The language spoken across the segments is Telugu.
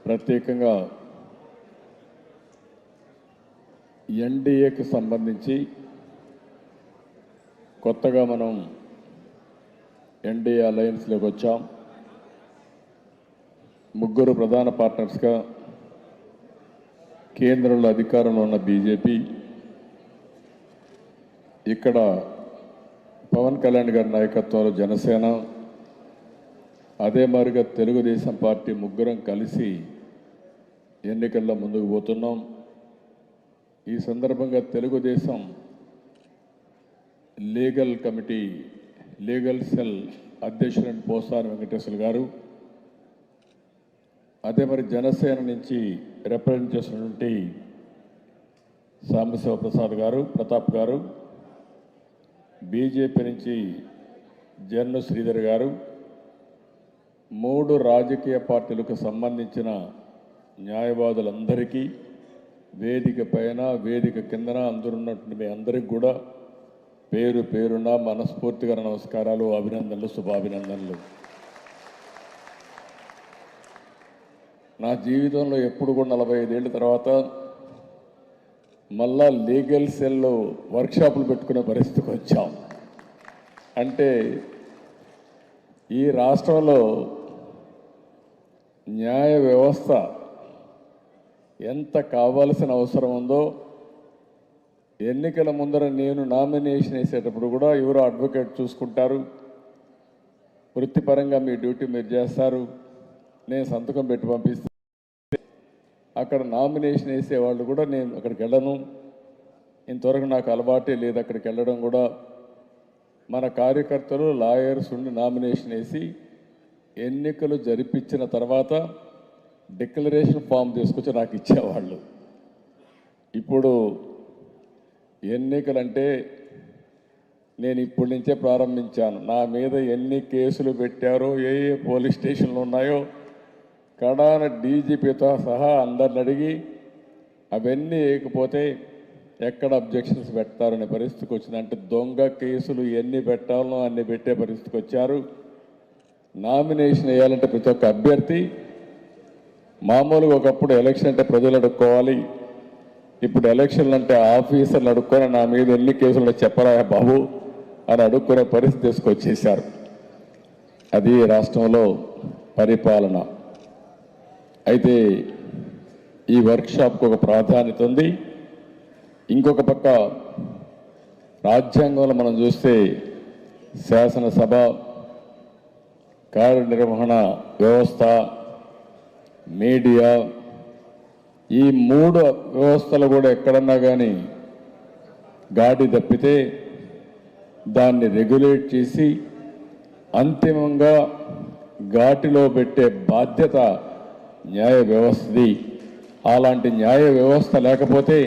ప్రత్యేకంగా ఎన్డీఏకి సంబంధించి కొత్తగా మనం ఎన్డీఏ అలయన్స్లోకి వచ్చాం. ముగ్గురు ప్రధాన పార్ట్నర్స్గా కేంద్రంలో అధికారంలో ఉన్న బీజేపీ, ఇక్కడ పవన్ కళ్యాణ్ గారి నాయకత్వంలో జనసేన, అదే మాదిరిగా తెలుగుదేశం పార్టీ ముగ్గురం కలిసి ఎన్నికల్లో ముందుకు పోతున్నాం. ఈ సందర్భంగా Telugu Desam legal committee legal cell అధ్యక్షుడు పోసాని వెంకటేశ్వర గారు, అదే మరి జనసేన నుంచి రిప్రజెంట్ చేసినటువంటి సాంబశివ ప్రసాద్ గారు, ప్రతాప్ గారు, బీజేపీ నుంచి జన్ను శ్రీధర్ గారు, మూడు రాజకీయ పార్టీలకు సంబంధించిన న్యాయవాదులందరికీ వేదిక పైన వేదిక కిందన అందరున్నటువంటి మీ అందరికీ కూడా పేరు పేరున మనస్ఫూర్తిగా నమస్కారాలు, అభినందనలు, శుభాభినందనలు. నా జీవితంలో ఎప్పుడు కూడా 45 ఏళ్ళ తర్వాత మళ్ళా లీగల్ సెల్లో వర్క్షాపులు పెట్టుకునే పరిస్థితికి వచ్చాం. అంటే ఈ రాష్ట్రంలో న్యాయ వ్యవస్థ ఎంత కావాల్సిన అవసరం ఉందో, ఎన్నికల ముందర నేను నామినేషన్ వేసేటప్పుడు కూడా ఎవరో అడ్వకేట్ చూసుకుంటారు, వృత్తిపరంగా మీ డ్యూటీ మీరు చేస్తారు, నేను సంతకం పెట్టి పంపిస్తే అక్కడ నామినేషన్ వేసేవాళ్ళు కూడా నేను అక్కడికి వెళ్ళను. ఇంతవరకు నాకు అలవాటే లేదు అక్కడికి వెళ్ళడం కూడా. మన కార్యకర్తలు లాయర్స్ ఉండి నామినేషన్ వేసి ఎన్నికలు జరిపించిన తర్వాత డిక్లరేషన్ ఫామ్ తీసుకొచ్చి నాకు ఇచ్చేవాళ్ళు. ఇప్పుడు ఎన్నికలంటే నేను ఇప్పటి నుంచే ప్రారంభించాను. నా మీద ఎన్ని కేసులు పెట్టారో, ఏ ఏ పోలీస్ స్టేషన్లు ఉన్నాయో కడాన డీజీపీతో సహా అందరిని అడిగి అవన్నీ వేయకపోతే ఎక్కడ అబ్జెక్షన్స్ పెడతారనే పరిస్థితికి వచ్చింది. అంటే దొంగ కేసులు ఎన్ని పెట్టాలనో అన్ని పెట్టే పరిస్థితికి వచ్చారు. నామినేషన్ వేయాలంటే ప్రతి ఒక్క అభ్యర్థి మామూలుగా ఒకప్పుడు ఎలక్షన్ అంటే ప్రజలు అడుక్కోవాలి, ఇప్పుడు ఎలక్షన్లు అంటే ఆఫీసర్లు అడుక్కొని నా మీద ఎన్ని కేసులు చెప్పరా బాబు అని అడుక్కునే పరిస్థితి తీసుకొచ్చేశారు. అది రాష్ట్రంలో పరిపాలన. అయితే ఈ వర్క్షాప్కి ఒక ప్రాధాన్యత ఉంది. ఇంకొక పక్క రాజ్యాంగంలో మనం చూస్తే శాసనసభ, కార్యనిర్వహణ వ్యవస్థ, మీడియా, ఈ మూడు వ్యవస్థలు కూడా ఎక్కడన్నా కానీ గాడి తప్పితే దాన్ని రెగ్యులేట్ చేసి అంతిమంగా ఘాటిలో పెట్టే బాధ్యత న్యాయ వ్యవస్థది. అలాంటి న్యాయ వ్యవస్థ లేకపోతే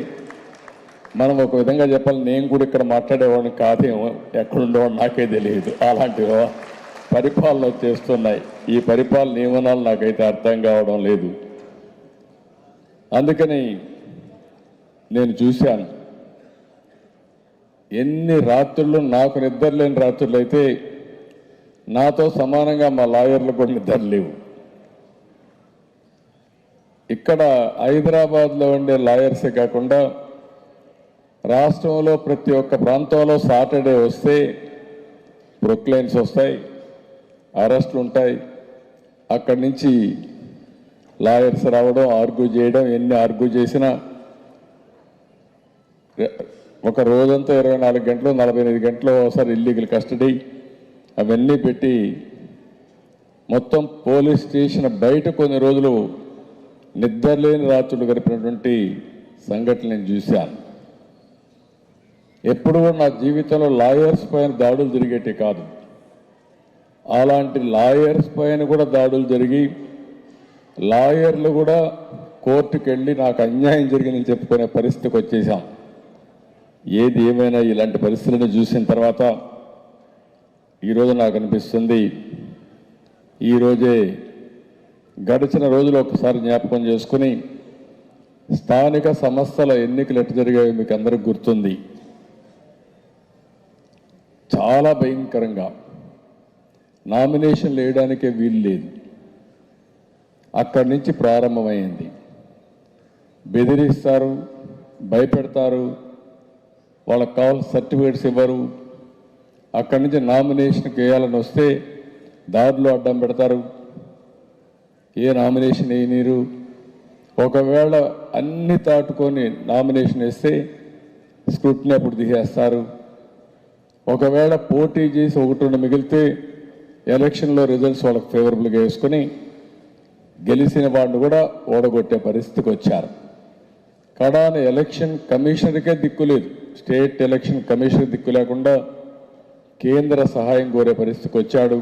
మనం ఒక విధంగా చెప్పాలి, నేను కూడా ఇక్కడ మాట్లాడేవాడిని కాదేమో, ఎక్కడుండేవాడు నాకే తెలియదు. అలాంటి పరిపాలన చేస్తున్నాయి. ఈ పరిపాలన నియమనాలు నాకైతే అర్థం కావడం లేదు. అందుకని నేను చూశాను ఎన్ని రాత్రులు నాకు నిద్ర లేని రాత్రులు అయితే నాతో సమానంగా మా లాయర్లు కూడా నిద్ర లేవు. ఇక్కడ హైదరాబాద్లో ఉండే లాయర్సే కాకుండా రాష్ట్రంలో ప్రతి ఒక్క ప్రాంతంలో సాటర్డే వస్తే ప్రొక్లైన్స్ వస్తాయి, అరెస్టులు ఉంటాయి. అక్కడి నుంచి లాయర్స్ రావడం, ఆర్గ్యూ చేయడం, ఎన్ని ఆర్గ్యూ చేసినా ఒక రోజంతా 24 గంటలు 48 గంటలు ఒకసారి ఇల్లీగల్ కస్టడీ అవన్నీ పెట్టి మొత్తం పోలీస్ స్టేషన్ బయట కొన్ని రోజులు నిద్రలేని రాత్రులు గడిపినటువంటి సంఘటనలు నేను చూశాను. ఎప్పుడు కూడా నా జీవితంలో లాయర్స్ పైన దాడులు జరిగేటి కాదు. అలాంటి లాయర్స్ పైన కూడా దాడులు జరిగి లాయర్లు కూడా కోర్టుకు వెళ్ళి నాకు అన్యాయం జరిగిందని చెప్పుకునే పరిస్థితికి వచ్చేసాం. ఏది ఏమైనా ఇలాంటి పరిస్థితులను చూసిన తర్వాత ఈరోజు నాకు అనిపిస్తుంది, ఈరోజే గడిచిన రోజులు ఒకసారి జ్ఞాపకం చేసుకుని స్థానిక సంస్థల ఎన్నికలు ఎట్టు జరిగాయో మీకు అందరికి గుర్తుంది. చాలా భయంకరంగా నామినేషన్లు వేయడానికే వీలు లేదు. అక్కడి నుంచి ప్రారంభమైంది. బెదిరిస్తారు, భయపెడతారు, వాళ్ళకి కావాల్సిన సర్టిఫికేట్స్ ఇవ్వరు. అక్కడి నుంచి నామినేషన్కి వేయాలని వస్తే దారిలో అడ్డం పెడతారు, ఏ నామినేషన్ వేయనీరు. ఒకవేళ అన్ని దాటుకొని నామినేషన్ వేస్తే స్క్రూటినీ అప్పుడు తీసేస్తారు. ఒకవేళ పోటీ చేసి ఒకటి మిగిలితే ఎలక్షన్లో రిజల్ట్స్ వాళ్ళకి ఫేవరబుల్గా వేసుకొని గెలిచిన వాడిని కూడా ఓడగొట్టే పరిస్థితికి వచ్చారు. కడాన ఎలక్షన్ కమిషనర్కే దిక్కు లేదు, స్టేట్ ఎలక్షన్ కమిషనర్ దిక్కు లేకుండా కేంద్ర సహాయం కోరే పరిస్థితికి వచ్చాడు.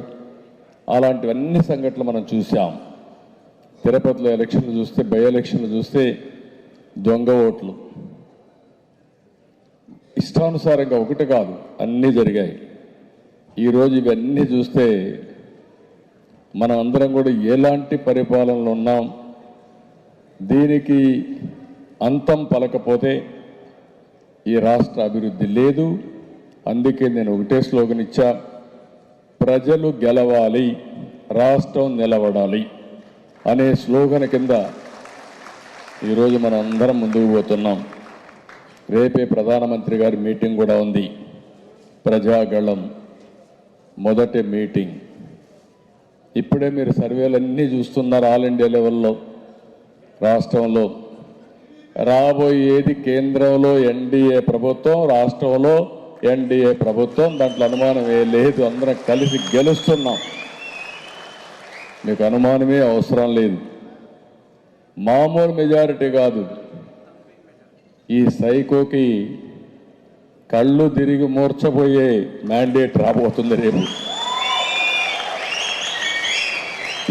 అలాంటివన్నీ సంఘటనలు మనం చూసాం. తిరుపతిలో ఎలక్షన్లు చూస్తే, బై ఎలక్షన్లు చూస్తే దొంగ ఓట్లు ఇష్టానుసారంగా ఒకటి కాదు అన్నీ జరిగాయి. ఈరోజు ఇవన్నీ చూస్తే మనం అందరం కూడా ఎలాంటి పరిపాలనలో ఉన్నాం. దీనికి అంతం పలకపోతే ఈ రాష్ట్ర అభివృద్ధి లేదు. అందుకే నేను ఒకటే స్లోగన్ ఇచ్చా, ప్రజలు గెలవాలి, రాష్ట్రం నిలబడాలి అనే స్లోగన్ కింద ఈరోజు మనం అందరం ముందుకు పోతున్నాం. రేపే ప్రధానమంత్రి గారి మీటింగ్ కూడా ఉంది. ప్రజాగళం మొదటి మీటింగ్. ఇప్పుడే మీరు సర్వేలన్నీ చూస్తున్నారు. ఆల్ ఇండియా లెవెల్లో రాష్ట్రంలో రాబోయేది కేంద్రంలో ఎన్డీఏ ప్రభుత్వం, రాష్ట్రంలో ఎన్డీఏ ప్రభుత్వం. దాంట్లో అనుమానమే లేదు. అందరం కలిసి గెలుస్తున్నాం. మీకు అనుమానమే అవసరం లేదు. మామూలు మెజారిటీ కాదు. ఈ సైకోకి కళ్ళు తిరిగి మూర్చబోయే మ్యాండేట్ రాబోతుంది రేపు.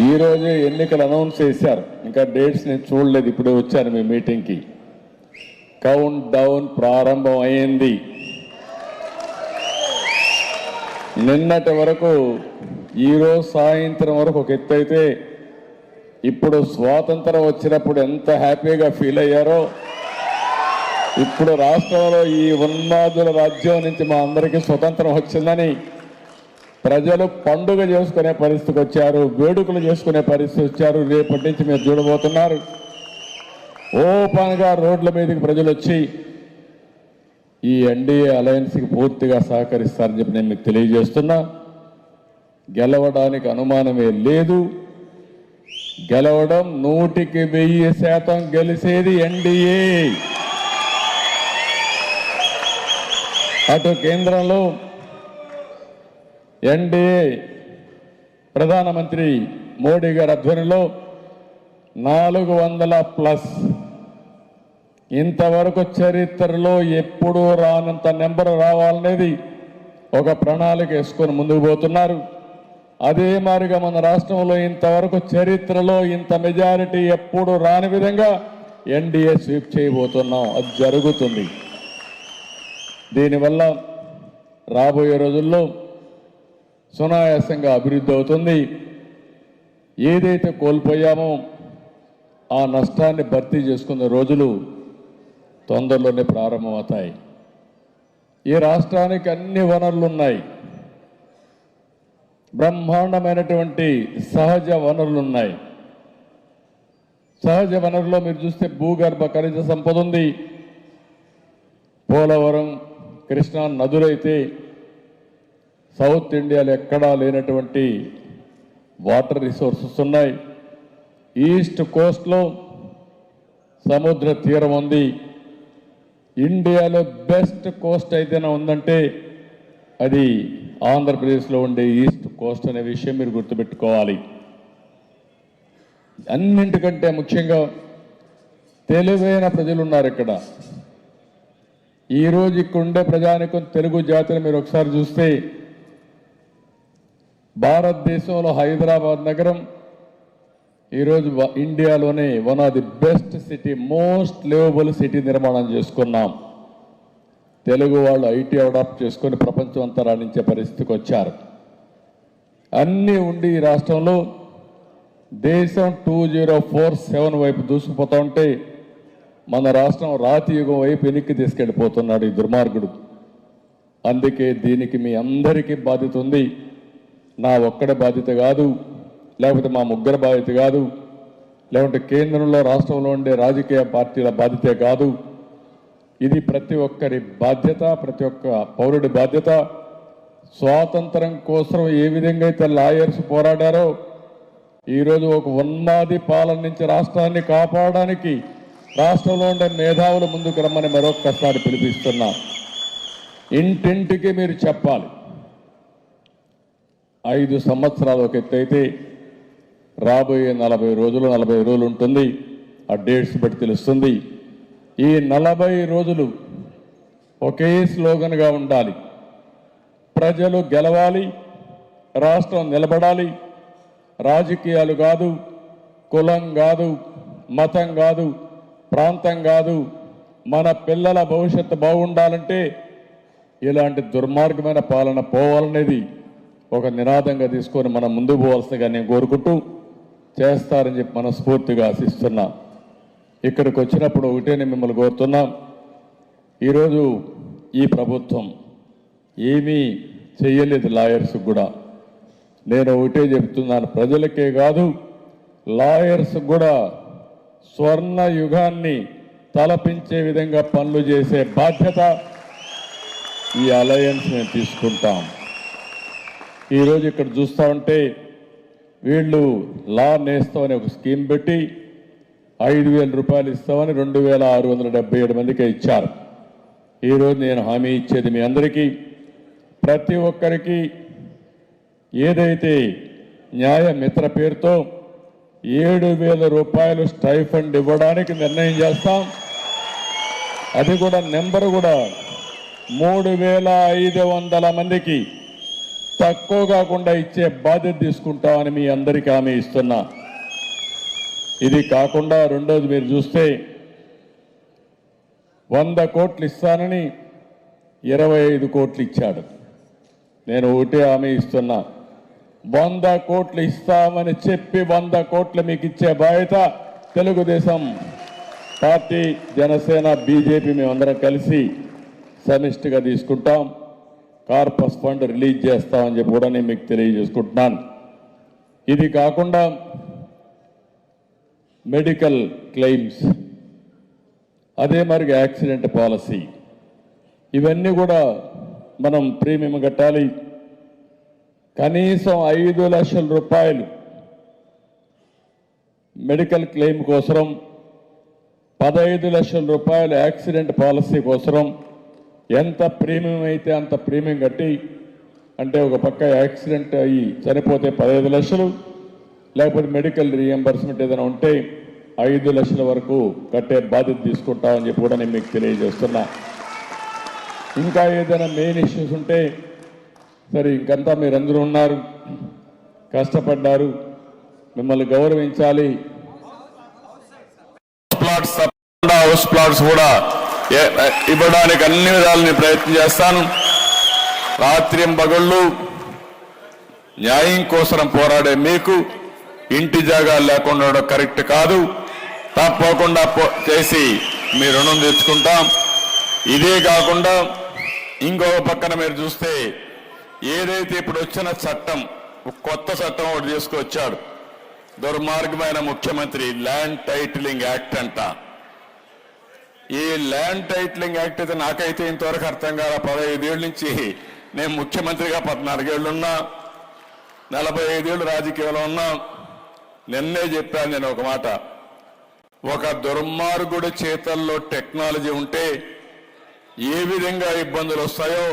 ఈరోజే ఎన్నికలు అనౌన్స్ చేశారు. ఇంకా డేట్స్ నేను చూడలేదు, ఇప్పుడే వచ్చాను మీ మీటింగ్కి. కౌంట్ డౌన్ ప్రారంభం అయింది. నిన్నటి వరకు, ఈరోజు సాయంత్రం వరకు ఒక ఎత్తు అయితే, ఇప్పుడు స్వాతంత్రం వచ్చినప్పుడు ఎంత హ్యాపీగా ఫీల్ అయ్యారో, ఇప్పుడు రాష్ట్రంలో ఈ ఉన్మాదుల రాజ్యం నుంచి మా అందరికీ స్వతంత్రం వచ్చిందని ప్రజలు పండుగ చేసుకునే పరిస్థితికి వచ్చారు, వేడుకలు చేసుకునే పరిస్థితి వచ్చారు. రేపటి నుంచి మీరు చూడబోతున్నారు ఓపెన్గా రోడ్ల మీదకి ప్రజలు వచ్చి ఈ ఎన్డీఏ అలయన్స్కి పూర్తిగా సహకరిస్తారని చెప్పి నేను మీకు తెలియజేస్తున్నా. గెలవడానికి అనుమానమే లేదు. గెలవడం 100% గెలిచేది ఎన్డీఏ. అటు కేంద్రంలో ఎన్డీఏ ప్రధానమంత్రి మోడీ గారి ఆధ్వర్యంలో 400+. ఇంతవరకు చరిత్రలో ఎప్పుడూ రానంత నెంబర్ రావాలనేది ఒక ప్రణాళిక వేసుకొని ముందుకు పోతున్నారు. అదే మాదిరిగా మన రాష్ట్రంలో ఇంతవరకు చరిత్రలో ఇంత మెజారిటీ ఎప్పుడు రాని విధంగా ఎన్డీఏ స్వీప్ చేయబోతున్నాం. అది జరుగుతుంది. దీనివల్ల రాబోయే రోజుల్లో సునాయాసంగా అభివృద్ధి అవుతుంది. ఏదైతే కోల్పోయామో ఆ నష్టాన్ని భర్తీ చేసుకునే రోజులు తొందరలోనే ప్రారంభమవుతాయి. ఈ రాష్ట్రానికి అన్ని వనరులు ఉన్నాయి. బ్రహ్మాండమైనటువంటి సహజ వనరులు ఉన్నాయి. సహజ వనరుల్లో మీరు చూస్తే భూగర్భ ఖనిజ సంపద ఉంది. పోలవరం, కృష్ణా నదులైతే సౌత్ ఇండియాలో ఎక్కడా లేనటువంటి వాటర్ రిసోర్సెస్ ఉన్నాయి. ఈస్ట్ కోస్ట్లో సముద్ర తీరం ఉంది. ఇండియాలో బెస్ట్ కోస్ట్ ఏదైనా ఉందంటే అది ఆంధ్రప్రదేశ్లో ఉండే ఈస్ట్ కోస్ట్ అనే విషయం మీరు గుర్తుపెట్టుకోవాలి. అన్నింటికంటే ముఖ్యంగా తెలివైన ప్రజలు ఉన్నారు ఇక్కడ. ఈరోజు ఇక్కడ ఉండే ప్రజానికం తెలుగు జాతిని మీరు ఒకసారి చూస్తే, భారతదేశంలో హైదరాబాద్ నగరం ఈరోజు ఇండియాలోనే one of the best city, most liveable city నిర్మాణం చేసుకున్నాం. తెలుగు వాళ్ళు ఐటీ అడాప్ట్ చేసుకొని ప్రపంచం అంతా రాణించే పరిస్థితికి వచ్చారు. అన్నీ ఉండి ఈ రాష్ట్రంలో దేశం 2047 వైపు దూసుకుపోతూ ఉంటే మన రాష్ట్రం రాతి యుగం వైపు వెనక్కి తీసుకెళ్ళిపోతున్నాడు ఈ దుర్మార్గుడు. అందుకే దీనికి మీ అందరికీ బాధ్యత ఉంది. నా ఒక్కడి బాధ్యత కాదు, లేకపోతే మా ముగ్గురు బాధ్యత కాదు. లేకుంటే కేంద్రంలో రాష్ట్రంలో ఉండే రాజకీయ పార్టీల బాధ్యతే కాదు. ఇది ప్రతి ఒక్కరి బాధ్యత, ప్రతి ఒక్క పౌరుడి బాధ్యత. స్వాతంత్రం కోసం ఏ విధంగా అయితే లాయర్స్ పోరాడారో ఈరోజు ఒక ఉన్మాది పాలన నుంచి రాష్ట్రాన్ని కాపాడడానికి రాష్ట్రంలో ఉండే మేధావులు ముందుకు రమ్మని మరొక్కసారి పిలిపిస్తున్నా. ఇంటింటికి మీరు చెప్పాలి. 5 సంవత్సరాలు ఒక ఎత్తు అయితే రాబోయే 40 రోజులు ఉంటుంది. ఆ డేట్స్ బట్టి తెలుస్తుంది. ఈ 40 రోజులు ఒకే స్లోగన్గా ఉండాలి. ప్రజలు గెలవాలి, రాష్ట్రం నిలబడాలి. రాజకీయాలు కాదు, కులం కాదు, మతం కాదు, ప్రాంతం కాదు. మన పిల్లల భవిష్యత్తు బాగుండాలంటే ఇలాంటి దుర్మార్గమైన పాలన పోవాలనేది ఒక నినాదంగా తీసుకొని మనం ముందుకు పోవాల్సిందిగా నేను కోరుకుంటూ చేస్తారని చెప్పి మనస్ఫూర్తిగా ఆశిస్తున్నా. ఇక్కడికి వచ్చినప్పుడు ఒకటే నేను మిమ్మల్ని కోరుతున్నాం. ఈరోజు ఈ ప్రభుత్వం ఏమీ చెయ్యలేదు లాయర్స్ కూడా. నేను ఒకటే చెప్తున్నాను, ప్రజలకే కాదు లాయర్స్ కూడా స్వర్ణ యుగాన్ని తలపించే విధంగా పనులు చేసే బాధ్యత ఈ అలయన్స్ మేము తీసుకుంటాం. ఈరోజు ఇక్కడ చూస్తూ ఉంటే వీళ్ళు లా నేస్తామని ఒక స్కీమ్ పెట్టి 5,000 రూపాయలు ఇస్తామని 2,677 మందికి ఇచ్చారు. ఈరోజు నేను హామీ ఇచ్చేది మీ అందరికీ, ప్రతి ఒక్కరికి ఏదైతే న్యాయ మిత్ర పేరుతో 7,000 రూపాయలు స్టైఫండ్ ఇవ్వడానికి నిర్ణయం చేస్తాం. అది కూడా నెంబర్ కూడా 3,500 మందికి తక్కువ కాకుండా ఇచ్చే బాధ్యత తీసుకుంటామని మీ అందరికీ హామీ ఇస్తున్నా. ఇది కాకుండా రెండోది మీరు చూస్తే 100 కోట్లు ఇస్తానని 25 కోట్లు ఇచ్చాడు. నేను ఒకటే హామీ ఇస్తున్నా, 100 కోట్లు ఇస్తామని చెప్పి 100 కోట్లు మీకు ఇచ్చే బాధ్యత తెలుగుదేశం పార్టీ, జనసేన, బీజేపీ మేమందరం కలిసి సమిష్టిగా తీసుకుంటాం. కార్పస్ ఫండ్ రిలీజ్ చేస్తామని చెప్పి కూడా నేను మీకు తెలియజేసుకుంటున్నాను. ఇది కాకుండా మెడికల్ క్లెయిమ్స్, అదే మరి యాక్సిడెంట్ పాలసీ, ఇవన్నీ కూడా మనం ప్రీమియం కట్టాలి. కనీసం 5 లక్షల రూపాయలు మెడికల్ క్లెయిమ్ కోసం, 15 లక్షల రూపాయలు యాక్సిడెంట్ పాలసీ కోసం ఎంత ప్రీమియం అయితే అంత ప్రీమియం కట్టి, అంటే ఒక పక్క యాక్సిడెంట్ అయ్యి చనిపోతే 15 లక్షలు, లేకపోతే మెడికల్ రీఎంబర్స్మెంట్ ఏదైనా ఉంటే 5 లక్షల వరకు కట్టే బాధ్యత తీసుకుంటామని చెప్పి కూడా నేను మీకు తెలియజేస్తున్నా. ఇంకా ఏదైనా మెయిన్ ఇష్యూస్ ఉంటే సరే, ఇంకంతా మీరందరూ ఉన్నారు, కష్టపడ్డారు, మిమ్మల్ని గౌరవించాలి. హౌస్ ప్లాట్స్ కూడా ఇవ్వడానికి అన్ని విధాలని ప్రయత్నం చేస్తాను. రాత్రింబగళ్ళు న్యాయం కోసం పోరాడే మీకు ఇంటి జాగాలు లేకుండా కరెక్ట్ కాదు. తప్పకుండా చేసి మీ రుణం తెచ్చుకుంటాం. ఇదే కాకుండా ఇంకొక పక్కన మీరు చూస్తే ఏదైతే ఇప్పుడు వచ్చిన చట్టం, కొత్త చట్టం ఒకటి తీసుకొచ్చాడు దుర్మార్గమైన ముఖ్యమంత్రి, ల్యాండ్ టైటిలింగ్ యాక్ట్ అంట. ఈ ల్యాండ్ టైటిలింగ్ యాక్ట్ అయితే నాకైతే ఇంతవరకు అర్థం కాల. 15 ఏళ్ళ నుంచి నేను ముఖ్యమంత్రిగా 14 ఏళ్ళు ఉన్నా, 45 ఏళ్ళు రాజకీయంలో ఉన్నా. నిన్నే చెప్పాను నేను ఒక మాట, ఒక దుర్మార్గుడి చేతల్లో టెక్నాలజీ ఉంటే ఏ విధంగా ఇబ్బందులు వస్తాయో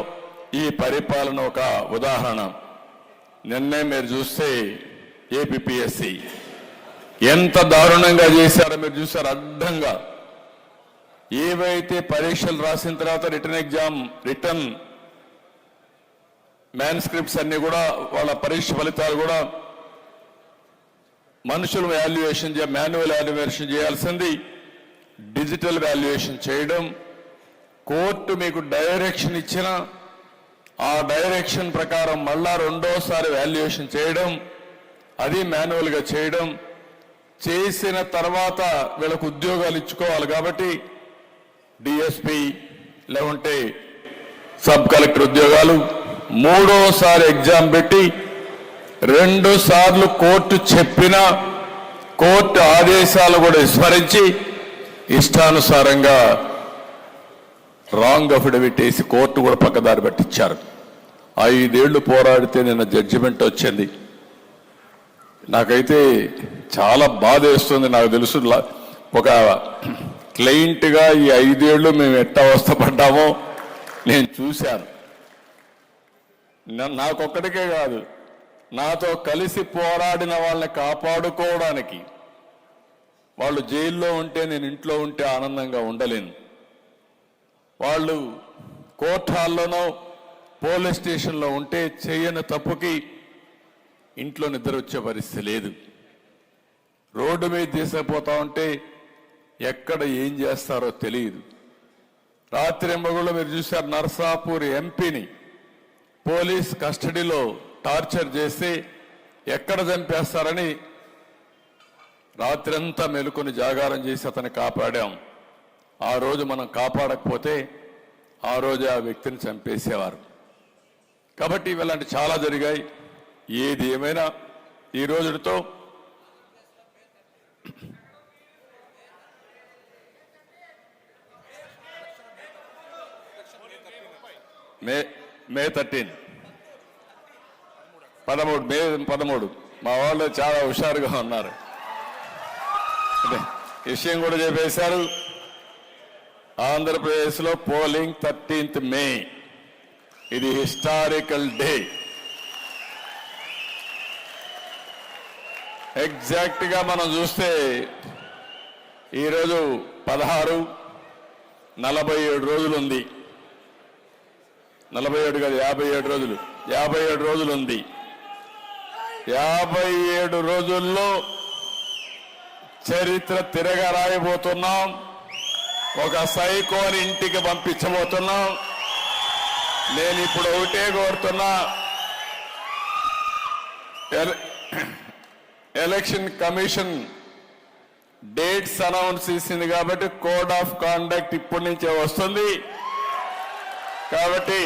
ఈ పరిపాలన ఒక ఉదాహరణ. నిన్నే మీరు చూస్తే ఏపీపీఎస్సీ ఎంత దారుణంగా చేశారో మీరు చూశారు. అడ్డంగా ఏవైతే పరీక్షలు రాసిన తర్వాత రిటర్న్ మ్యాన్స్క్రిప్ట్స్ అన్ని కూడా, వాళ్ళ పరీక్ష ఫలితాలు కూడా మనుషులు మాన్యువల్ వాల్యుయేషన్ చేయాల్సింది డిజిటల్ వాల్యుయేషన్ చేయడం. కోర్టు మీకు డైరెక్షన్ ఇచ్చిన ఆ డైరెక్షన్ ప్రకారం మళ్ళా రెండోసారి వాల్యుయేషన్ చేయడం, అది మాన్యువల్గా చేయడం. చేసిన తర్వాత వీళ్ళకు ఉద్యోగాలు ఇచ్చుకోవాలి కాబట్టి డిఎస్పీ లేకుంటే సబ్ కలెక్టర్ ఉద్యోగాలు మూడోసారి ఎగ్జామ్ పెట్టి 2 సార్లు కోర్టు చెప్పినా కోర్టు ఆదేశాలు కూడా విస్మరించి ఇష్టానుసారంగా రాంగ్ అఫిడవిట్ వేసి కోర్టు కూడా పక్కదారి పట్టించారు. 5 ఏళ్లు పోరాడితే నిన్న జడ్జిమెంట్ వచ్చింది. నాకైతే చాలా బాధ వేస్తుంది. నాకు తెలుసు ఒక క్లయింట్గా ఈ 5 ఏళ్లు మేము ఎట్టా అవస్థపడ్డామో నేను చూశాను. నాకొక్కడికే కాదు, నాతో కలిసి పోరాడిన వాళ్ళని కాపాడుకోవడానికి వాళ్ళు జైల్లో ఉంటే నేను ఇంట్లో ఉంటే ఆనందంగా ఉండలేను. వాళ్ళు కోర్టు హాల్లోనో పోలీస్ స్టేషన్లో ఉంటే చేయని తప్పుకి ఇంట్లో నిద్ర వచ్చే పరిస్థితి లేదు. రోడ్డు మీద తీసుకుపోతా ఉంటే ఎక్కడ ఏం చేస్తారో తెలియదు. రాత్రింబగుళ్ళు మీరు చూశారు, నర్సాపూర్ ఎంపీని పోలీస్ కస్టడీలో టార్చర్ చేసి ఎక్కడ చంపేస్తారని రాత్రంతా మెలుకొని జాగారం చేసి అతన్ని కాపాడాం. ఆ రోజు మనం కాపాడకపోతే ఆ రోజు ఆ వ్యక్తిని చంపేసేవారు. కాబట్టి ఇలాంటి చాలా జరిగాయి. ఏది ఏమైనా ఈ రోజుతో మే 13 మా వాళ్ళు చాలా హుషారుగా ఉన్నారు. విషయం కూడా చెప్పేశారు. ఆంధ్రప్రదేశ్లో పోలింగ్ 13th మే. ఇది హిస్టారికల్ డే. ఎగ్జాక్ట్ గా మనం చూస్తే ఈరోజు 16, 47 రోజులు ఉంది. 47 కాదు, 57 రోజులు. 57 రోజులు ఉంది. 57 రోజుల్లో చరిత్ర తిరగ రాయబోతున్నాం. ఒక సైకోని ఇంటికి పంపించబోతున్నాం. నేను ఇప్పుడు ఒకటే కోరుతున్నా, ఎలక్షన్ కమిషన్ డేట్స్ అనౌన్స్ చేసింది కాబట్టి కోడ్ ఆఫ్ కాండక్ట్ ఇప్పటి నుంచే వస్తుంది. కాబట్టి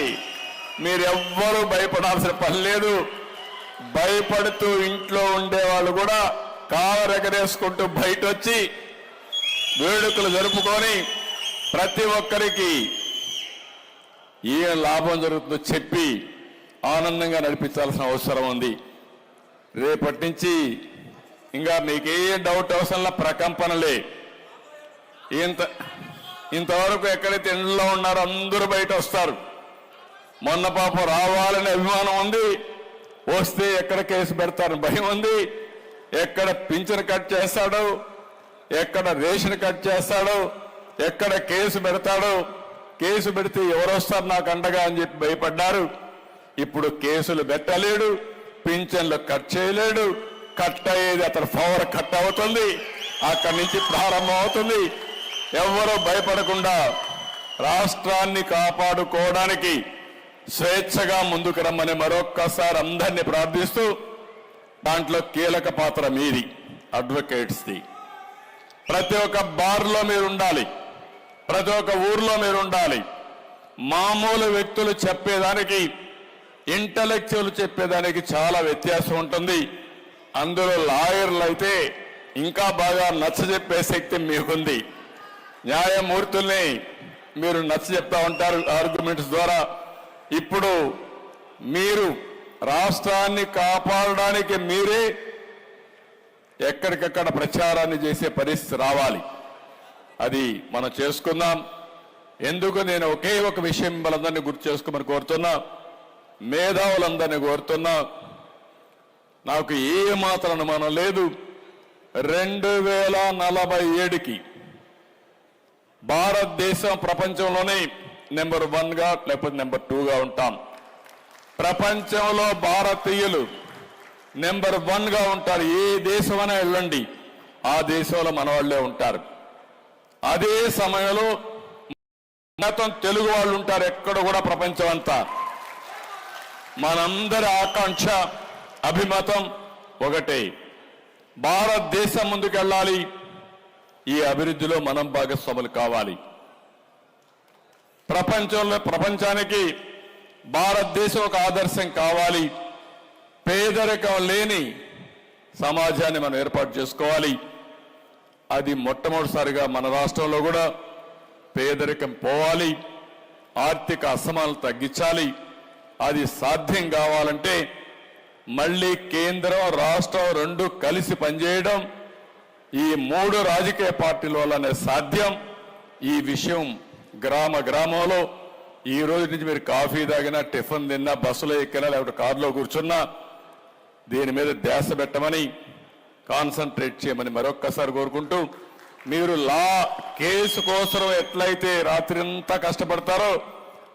మీరెవ్వరూ భయపడాల్సిన పని లేదు. భయపడుతూ ఇంట్లో ఉండేవాళ్ళు కూడా కావరెగరేసుకుంటూ బయట వచ్చి వేడుకలు జరుపుకొని ప్రతి ఒక్కరికి ఏ లాభం జరుగుతుందో చెప్పి ఆనందంగా నడిపించాల్సిన అవసరం ఉంది. రేపటి నుంచి ఇంకా నీకే డౌట్ అవసరంలా ప్రకంపనలే. ఇంతవరకు ఎక్కడైతే ఇంట్లో ఉన్నారో అందరూ బయట వస్తారు. మొన్న పాపం రావాలనే అభిమానం ఉంది, వస్తే ఎక్కడ కేసు పెడతారని భయం ఉంది. ఎక్కడ పింఛను కట్ చేస్తాడో, ఎక్కడ రేషన్ కట్ చేస్తాడో, ఎక్కడ కేసు పెడతాడో, కేసు పెడితే ఎవరు వస్తారు నాకు అండగా అని చెప్పి భయపడ్డారు. ఇప్పుడు కేసులు పెట్టలేడు, పింఛన్లు కట్ చేయలేడు. కట్ అయ్యేది అతను పవర్ కట్ అవుతుంది, అక్కడి నుంచి ప్రారంభం అవుతుంది. ఎవరూ భయపడకుండా రాష్ట్రాన్ని కాపాడుకోవడానికి స్వేచ్ఛగా ముందుకు రమ్మని మరొక్కసారి అందరినీ ప్రార్థిస్తూ, దాంట్లో కీలక పాత్ర మీది, అడ్వకేట్స్ది. ప్రతి ఒక్క బార్లో మీరు ఉండాలి, ప్రతి ఒక్క ఊర్లో మీరు ఉండాలి. మామూలు వ్యక్తులు చెప్పేదానికి, ఇంటలెక్చువల్ చెప్పేదానికి చాలా వ్యత్యాసం ఉంటుంది. అందులో లాయర్లు అయితే ఇంకా బాగా నచ్చజెప్పే శక్తి మీకుంది. న్యాయమూర్తుల్ని మీరు నచ్చజెప్తా ఉంటారు ఆర్గ్యుమెంట్స్ ద్వారా. ఇప్పుడు మీరు రాష్ట్రాన్ని కాపాడడానికి మీరే ఎక్కడికక్కడ ప్రచారాన్ని చేసే పరిస్థితి రావాలి. అది మనం చేసుకుందాం. ఎందుకు నేను ఒకే ఒక విషయం వాళ్ళందరినీ గుర్తు చేసుకోమని కోరుతున్నా, మేధావులందరినీ కోరుతున్నా. నాకు ఏ మాత్రం అనుమానం లేదు, 2047కి భారతదేశం ప్రపంచంలోనే నెంబర్ 1గా లేకపోతే నెంబర్ 2గా ఉంటాం. ప్రపంచంలో భారతీయులు నెంబర్ 1గా ఉంటారు. ఏ దేశమైనా వెళ్ళండి, ఆ దేశంలో మన వాళ్ళే ఉంటారు. అదే సమయంలో మొత్తం తెలుగు వాళ్ళు ఉంటారు ఎక్కడ కూడా, ప్రపంచం అంతా. మనందరి ఆకాంక్ష, అభిమతం ఒకటే, భారతదేశం ముందుకెళ్ళాలి. ఈ అభివృద్ధిలో మనం భాగస్వాములు కావాలి. ప్రపంచానికి భారతదేశం ఒక ఆదర్శం కావాలి. పేదరికం లేని సమాజాన్ని మనం ఏర్పాటు చేసుకోవాలి. అది మొట్టమొదటిసారిగా మన రాష్ట్రంలో కూడా పేదరికం పోవాలి, ఆర్థిక అసమానతలు తగ్గించాలి. అది సాధ్యం కావాలంటే మళ్ళీ కేంద్రం రాష్ట్రం రెండు కలిసి పనిచేయడం, ఈ మూడు రాజకీయ పార్టీల వల్లనే సాధ్యం. ఈ విషయం గ్రామ గ్రామంలో ఈ రోజు నుంచి మీరు కాఫీ తాగినా, టిఫిన్ తిన్నా, బస్సులో ఎక్కినా, లేకపోతే కారులో కూర్చున్నా దీని మీద ధ్యాస పెట్టమని, కాన్సన్ట్రేట్ చేయమని మరొక్కసారి కోరుకుంటూ, మీరు కేసు కోసం ఎట్లయితే రాత్రి అంతా కష్టపడతారో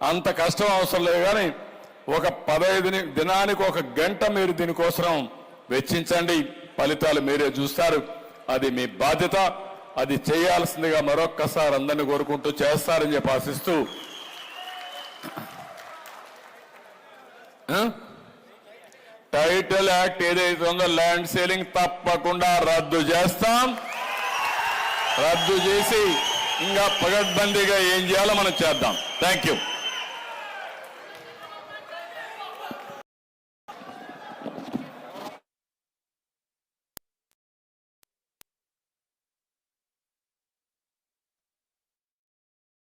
అంత కష్టం అవసరం లేదు. కానీ ఒక 15 దినానికి 1 గంట మీరు దీనికోసం వెచ్చించండి, ఫలితాలు మీరే చూస్తారు. అది మీ బాధ్యత, అది చేయాల్సిందిగా మరొక్కసారి అందరినీ కోరుకుంటూ చేస్తారని చెప్పి ఆశిస్తూ, టైటిల్ యాక్ట్ ఏదైతే ఉందో ల్యాండ్ సేలింగ్ తప్పకుండా రద్దు చేస్తాం. రద్దు చేసి ఇంకా పగడ్బందీగా ఏం చేయాలో మనం చేద్దాం. Thank you.